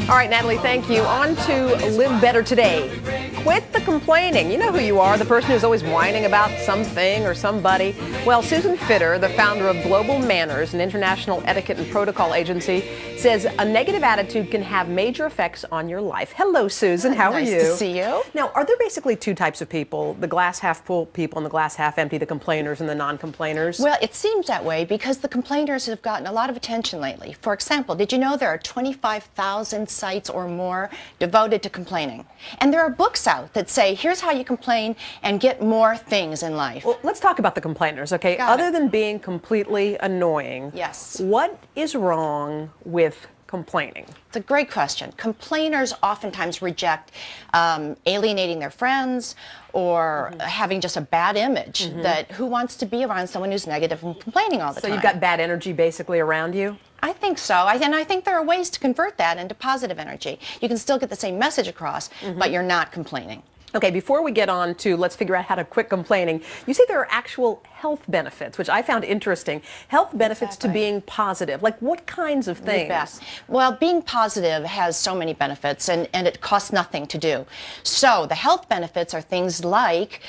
All right, Natalie, thank you. On to Live Better Today. Quit the complaining. You know who you are, the person who's always whining about something or somebody. Well, Susan Fitter, the founder of Global Manners, an international etiquette and protocol agency, says a negative attitude can have major effects on your life. Hello, Susan. How are you? Nice to see you. Now, are there basically two types of people, the glass half full people and the glass half empty, the complainers and the non-complainers? Well, it seems that way because the complainers have gotten a lot of attention lately. For example, did you know there are 25,000 sites or more devoted to complaining? And there are books out that say, here's how you complain and get more things in life. Well, let's talk about the complainers, okay? Other than being completely annoying, yes, what is wrong with complaining? It's a great question. Complainers oftentimes reject alienating their friends or having just a bad image. That who wants to be around someone who's negative and complaining all the time? So you've got bad energy basically around you? I think so. And I think there are ways to convert that into positive energy. You can still get the same message across, but you're not complaining. Okay, before we get on to let's figure out how to quit complaining, you say there are actual health benefits, which I found interesting. Health benefits to being positive. Like what kinds of things? Well, being positive has so many benefits, and it costs nothing to do. So the health benefits are things like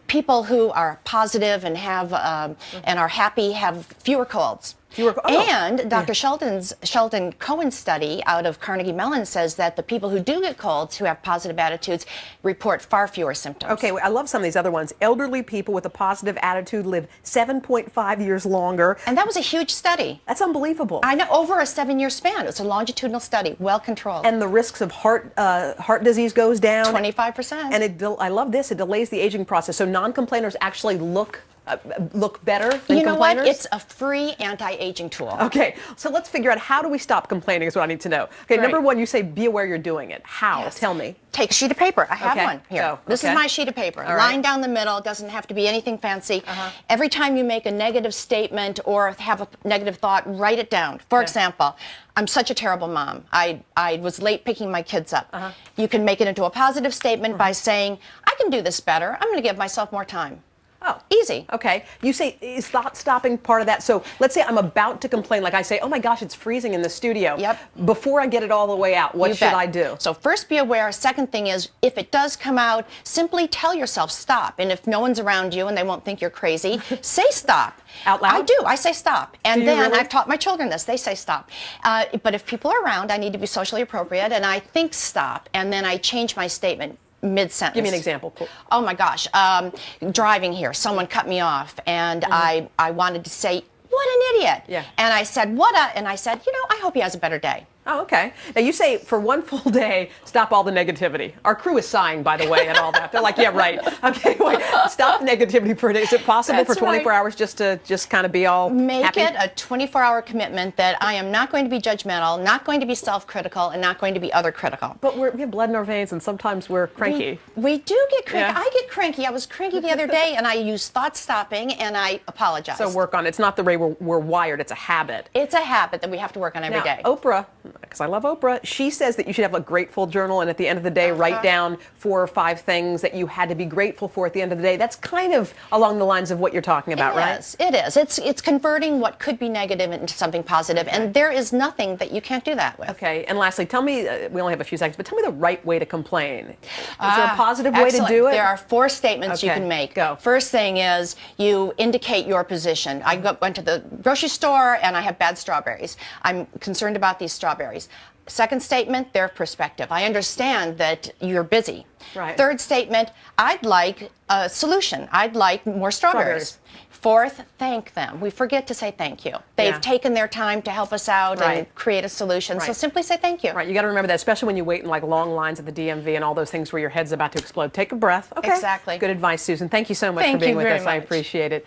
people who are positive and have and are happy have fewer colds. And Dr. Sheldon Cohen's study out of Carnegie Mellon says that the people who do get colds, who have positive attitudes, report far fewer symptoms. Okay, well, I love some of these other ones. Elderly people with a positive attitude live 7.5 years longer. And that was a huge study. That's unbelievable. I know, over a 7-year span. It was a longitudinal study, well controlled. And the risks of heart disease goes down. 25%. And I love this, it delays the aging process. So non-complainers actually look better than you know complainers? What? It's a free anti-aging tool. Okay, so let's figure out how do we stop complaining is what I need to know. Okay, number one, you say be aware you're doing it. How? Yes. Tell me. Take a sheet of paper. I have one here. Go. This is my sheet of paper. Line down the middle. It doesn't have to be anything fancy. Every time you make a negative statement or have a negative thought, write it down. For example, I'm such a terrible mom. I was late picking my kids up. You can make it into a positive statement by saying, I can do this better. I'm going to give myself more time. Oh. Easy. Okay. You say, is thought stopping part of that? So let's say I'm about to complain, like I say, oh my gosh, it's freezing in the studio. Yep. Before I get it all the way out, what should I do? So first be aware. Second thing is, if it does come out, simply tell yourself stop. And if no one's around you and they won't think you're crazy, say stop. Out loud? I do. I say stop. And then really? I've taught my children this. They say stop. But if people are around, I need to be socially appropriate. And I think stop. And then I change my statement mid-sentence. Give me an example. Cool. Oh my gosh, driving here, someone cut me off, and I wanted to say, what an idiot. Yeah. And I said, and I said, you know, I hope he has a better day. Oh, okay. Now you say for one full day, stop all the negativity. Our crew is sighing, by the way, and all that. They're like, yeah, right. Okay, wait, stop negativity for a day. Is it possible for 24 hours just to kind of be all happy? Make it a 24-hour commitment that I am not going to be judgmental, not going to be self-critical, and not going to be other-critical. But we have blood in our veins, and sometimes we're cranky. We do get cranky. Yeah. I get cranky. I was cranky the other day, and I used thought stopping, and I apologize. So work on it. It's not the way we're wired. It's a habit. It's a habit that we have to work on every day. Oprah, because I love Oprah, she says that you should have a grateful journal, and at the end of the day, write down 4 or 5 things that you had to be grateful for at the end of the day. That's kind of along the lines of what you're talking about, right? It is. It's converting what could be negative into something positive, and there is nothing that you can't do that with. Okay, and lastly, tell me, we only have a few seconds, but tell me the right way to complain. Is there a positive way to do it? There are 4 statements you can make. Go. First thing is you indicate your position. I went to the grocery store and I have bad strawberries. I'm concerned about these strawberries. Second statement, their perspective. I understand that you're busy. Right. Third statement, I'd like a solution. I'd like more strawberries. Fourth, thank them. We forget to say thank you. They've taken their time to help us out and create a solution. So simply say thank you. Right. You got to remember that, especially when you wait in like long lines at the DMV and all those things where your head's about to explode. Take a breath. Okay. Exactly. Good advice, Susan. Thank you so much for being with us. I appreciate it.